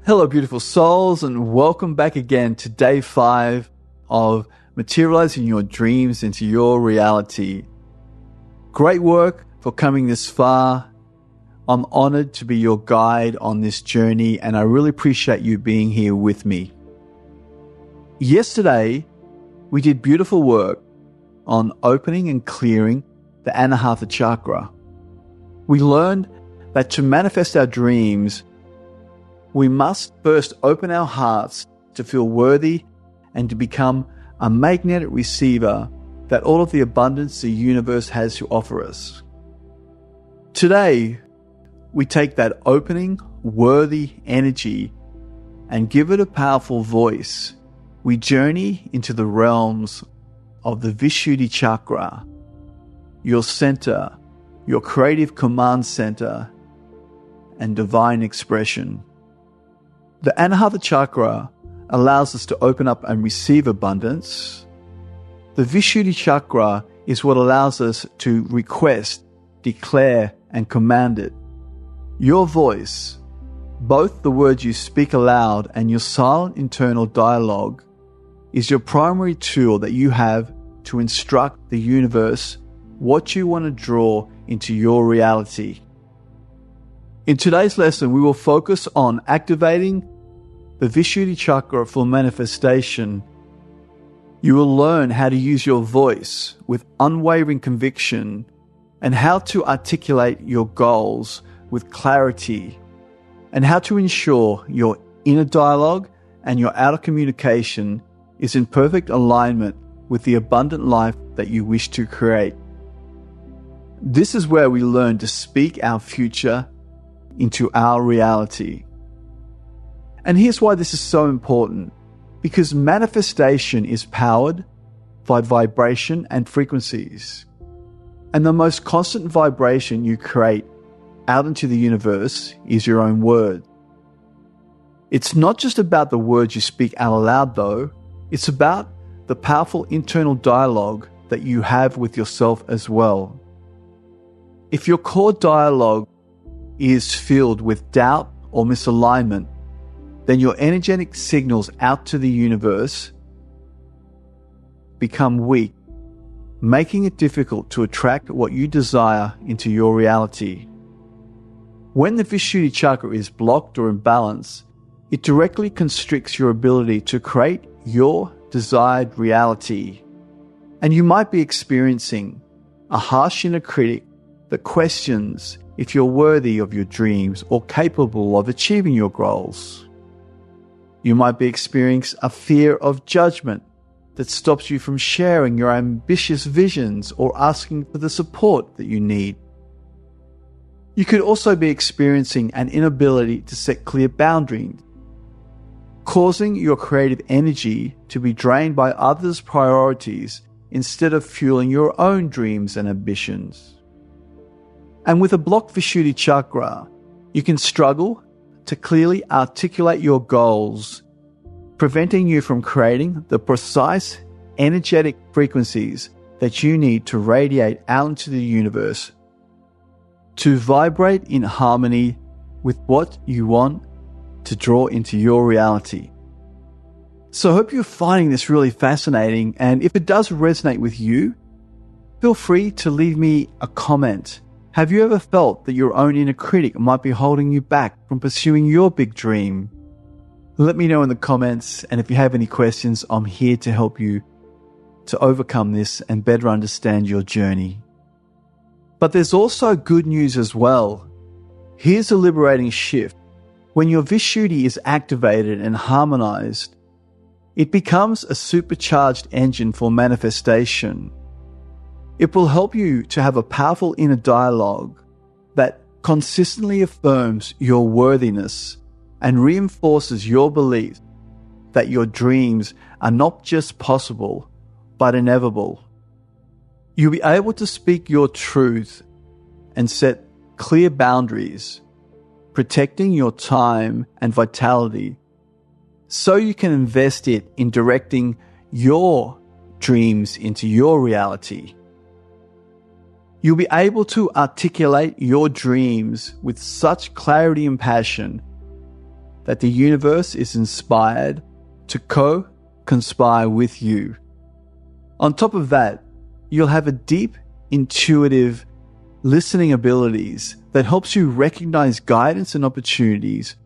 Hello, beautiful souls, and welcome back again to day 5 of Materializing Your Dreams into Your Reality. Great work for coming this far. I'm honored to be your guide on this journey, and I really appreciate you being here with me. Yesterday, we did beautiful work on opening and clearing the Anahata Chakra. We learned that to manifest our dreams, we must first open our hearts to feel worthy and to become a magnetic receiver that all of the abundance the universe has to offer us. Today, we take that opening, worthy energy and give it a powerful voice. We journey into the realms of the Vishuddha Chakra, your center, your creative command center, and divine expression. The Anahata Chakra allows us to open up and receive abundance. The Vishuddha Chakra is what allows us to request, declare, and command it. Your voice, both the words you speak aloud and your silent internal dialogue, is your primary tool that you have to instruct the universe what you want to draw into your reality. In today's lesson, we will focus on activating the Vishuddha Chakra for manifestation. You will learn how to use your voice with unwavering conviction and how to articulate your goals with clarity and how to ensure your inner dialogue and your outer communication is in perfect alignment with the abundant life that you wish to create. This is where we learn to speak our future into our reality. And here's why this is so important. Because manifestation is powered by vibration and frequencies. And the most constant vibration you create out into the universe is your own word. It's not just about the words you speak out loud though. It's about the powerful internal dialogue that you have with yourself as well. If your core dialogue is filled with doubt or misalignment, then your energetic signals out to the universe become weak, making it difficult to attract what you desire into your reality. When the Vishuddha Chakra is blocked or imbalanced, it directly constricts your ability to create your desired reality. And you might be experiencing a harsh inner critic that questions if you're worthy of your dreams or capable of achieving your goals. You might be experiencing a fear of judgment that stops you from sharing your ambitious visions or asking for the support that you need. You could also be experiencing an inability to set clear boundaries, causing your creative energy to be drained by others' priorities instead of fueling your own dreams and ambitions. And with a blocked Vishuddha Chakra, you can struggle to clearly articulate your goals, preventing you from creating the precise energetic frequencies that you need to radiate out into the universe, to vibrate in harmony with what you want to draw into your reality. So I hope you're finding this really fascinating, and if it does resonate with you, feel free to leave me a comment. Have you ever felt that your own inner critic might be holding you back from pursuing your big dream? Let me know in the comments, and if you have any questions, I'm here to help you to overcome this and better understand your journey. But there's also good news as well. Here's a liberating shift. When your Vishuddha is activated and harmonized, it becomes a supercharged engine for manifestation. It will help you to have a powerful inner dialogue that consistently affirms your worthiness and reinforces your belief that your dreams are not just possible, but inevitable. You'll be able to speak your truth and set clear boundaries, protecting your time and vitality so you can invest it in directing your dreams into your reality. You'll be able to articulate your dreams with such clarity and passion that the universe is inspired to co-conspire with you. On top of that, you'll have a deep, intuitive listening abilities that helps you recognize guidance and opportunities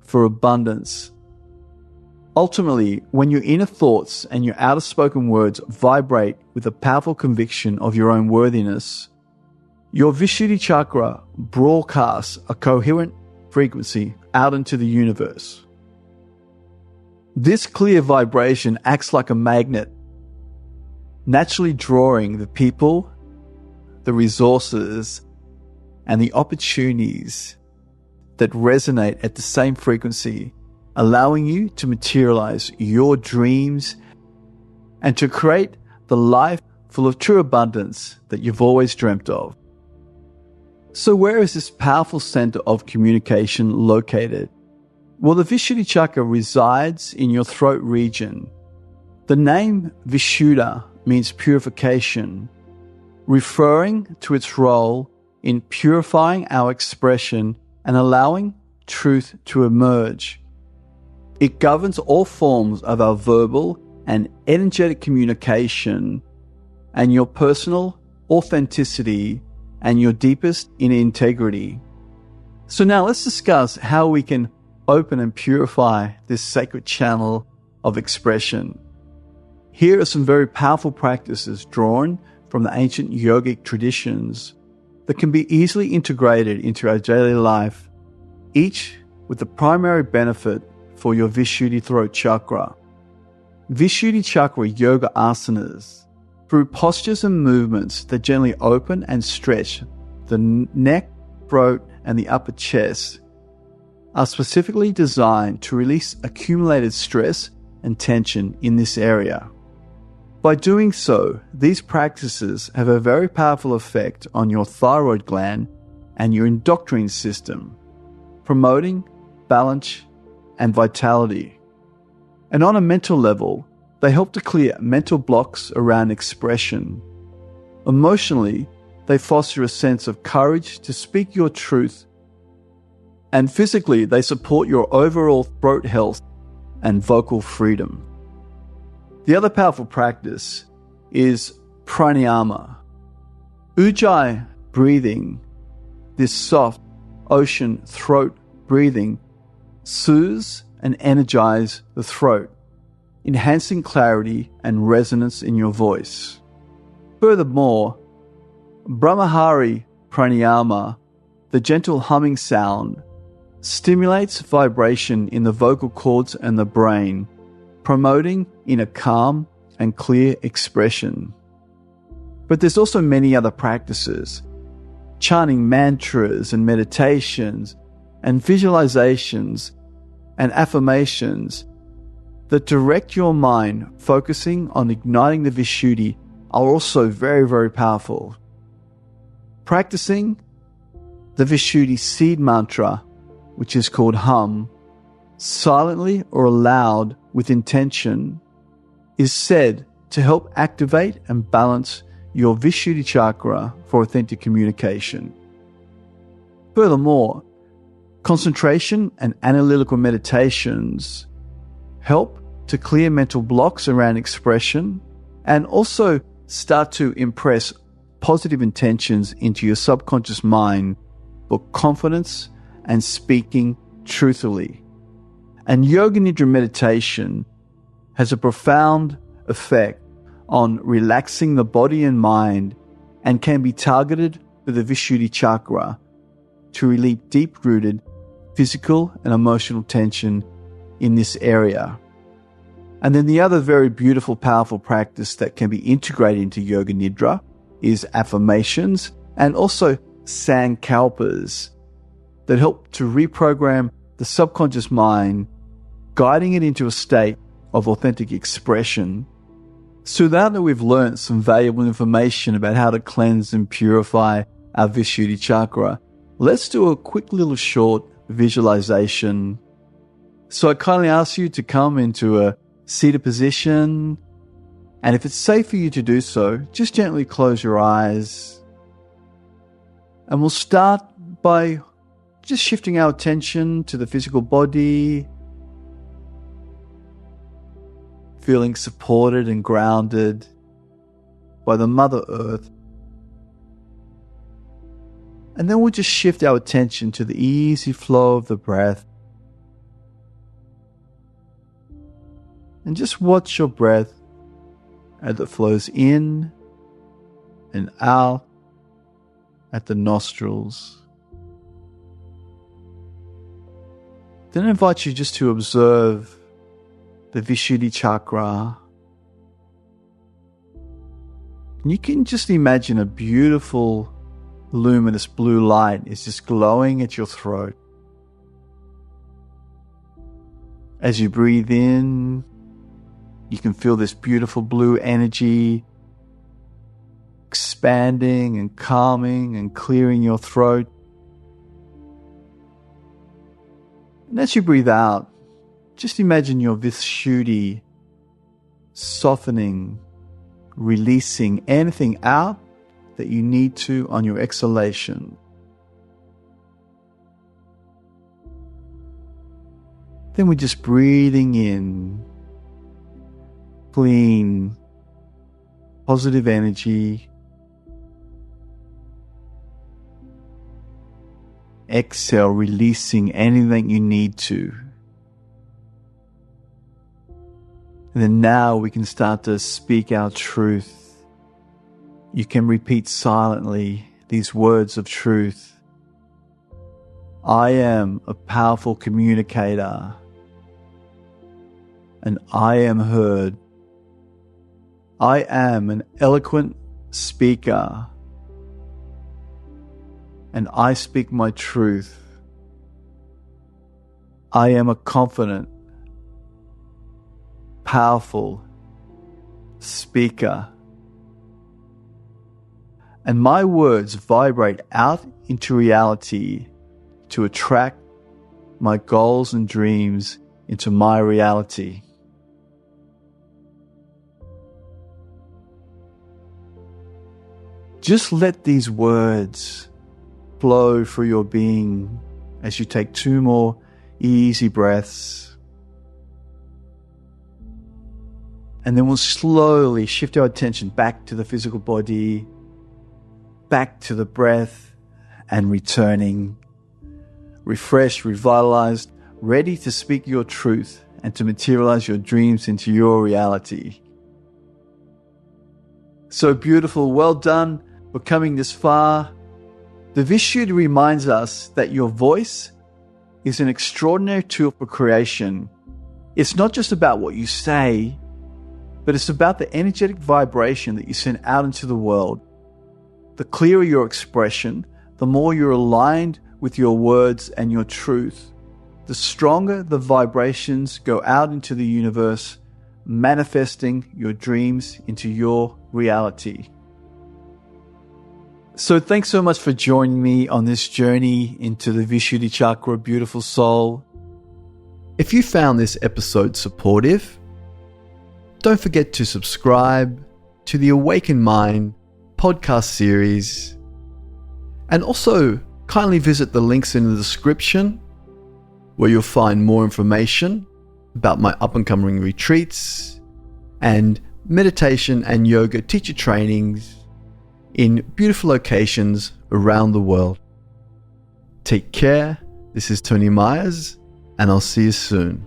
for abundance. Ultimately, when your inner thoughts and your outer spoken words vibrate with a powerful conviction of your own worthiness, your Vishuddha Chakra broadcasts a coherent frequency out into the universe. This clear vibration acts like a magnet, naturally drawing the people, the resources, and the opportunities that resonate at the same frequency, allowing you to materialize your dreams and to create the life full of true abundance that you've always dreamt of. So where is this powerful center of communication located? Well, the Vishuddha Chakra resides in your throat region. The name Vishuddha means purification, referring to its role in purifying our expression and allowing truth to emerge. It governs all forms of our verbal and energetic communication and your personal authenticity and your deepest inner integrity. So now let's discuss how we can open and purify this sacred channel of expression. Here are some very powerful practices drawn from the ancient yogic traditions that can be easily integrated into our daily life, each with the primary benefit for your Vishuddha throat chakra. Vishuddha Chakra yoga asanas, through postures and movements that gently open and stretch the neck, throat, and the upper chest, are specifically designed to release accumulated stress and tension in this area. By doing so, these practices have a very powerful effect on your thyroid gland and your endocrine system, promoting balance and vitality. And on a mental level, they help to clear mental blocks around expression. Emotionally, they foster a sense of courage to speak your truth. And physically, they support your overall throat health and vocal freedom. The other powerful practice is Pranayama. Ujjayi breathing, this soft ocean throat breathing, soothes and energizes the throat, enhancing clarity and resonance in your voice. Furthermore, Brahmahari Pranayama, the gentle humming sound, stimulates vibration in the vocal cords and the brain, promoting inner calm and clear expression. But there's also many other practices, chanting mantras and meditations and visualizations and affirmations that direct your mind focusing on igniting the Vishuddha are also very, very powerful. Practicing the Vishuddha seed mantra, which is called hum, silently or aloud with intention, is said to help activate and balance your Vishuddha Chakra for authentic communication. Furthermore, concentration and analytical meditations help to clear mental blocks around expression and also start to impress positive intentions into your subconscious mind for confidence and speaking truthfully. And Yoga Nidra meditation has a profound effect on relaxing the body and mind and can be targeted with the Vishuddha Chakra to relieve deep-rooted physical and emotional tension in this area. And then the other very beautiful, powerful practice that can be integrated into Yoga Nidra is affirmations and also sankalpas that help to reprogram the subconscious mind, guiding it into a state of authentic expression. So now that we've learned some valuable information about how to cleanse and purify our Vishuddha Chakra, let's do a quick little short visualization. So I kindly ask you to come into a seated position, and if it's safe for you to do so, just gently close your eyes. And we'll start by just shifting our attention to the physical body, feeling supported and grounded by the Mother Earth. And then we'll just shift our attention to the easy flow of the breath. And just watch your breath as it flows in and out at the nostrils. Then I invite you just to observe the Vishuddha Chakra. And you can just imagine a beautiful luminous blue light is just glowing at your throat. As you breathe in, you can feel this beautiful blue energy expanding and calming and clearing your throat. And as you breathe out, just imagine your Vishuddha softening, releasing anything out that you need to on your exhalation. Then we're just breathing in clean, positive energy. Exhale, releasing anything you need to. And then now we can start to speak our truth. You can repeat silently these words of truth. I am a powerful communicator, and I am heard. I am an eloquent speaker, and I speak my truth. I am a confident, powerful speaker, and my words vibrate out into reality to attract my goals and dreams into my reality. Just let these words flow through your being as you take 2 more easy breaths. And then we'll slowly shift our attention back to the physical body, back to the breath, and returning, refreshed, revitalized, ready to speak your truth and to materialize your dreams into your reality. So beautiful. Well done for coming this far. The Vishuddha reminds us that your voice is an extraordinary tool for creation. It's not just about what you say, but it's about the energetic vibration that you send out into the world. The clearer your expression, the more you're aligned with your words and your truth, the stronger the vibrations go out into the universe, manifesting your dreams into your reality. So thanks so much for joining me on this journey into the Vishuddha Chakra, beautiful soul. If you found this episode supportive, don't forget to subscribe to the Awakened Mind podcast series, and also kindly visit the links in the description where you'll find more information about my up-and-coming retreats and meditation and yoga teacher trainings in beautiful locations around the world. Take care. This is Tony Myers, and I'll see you soon.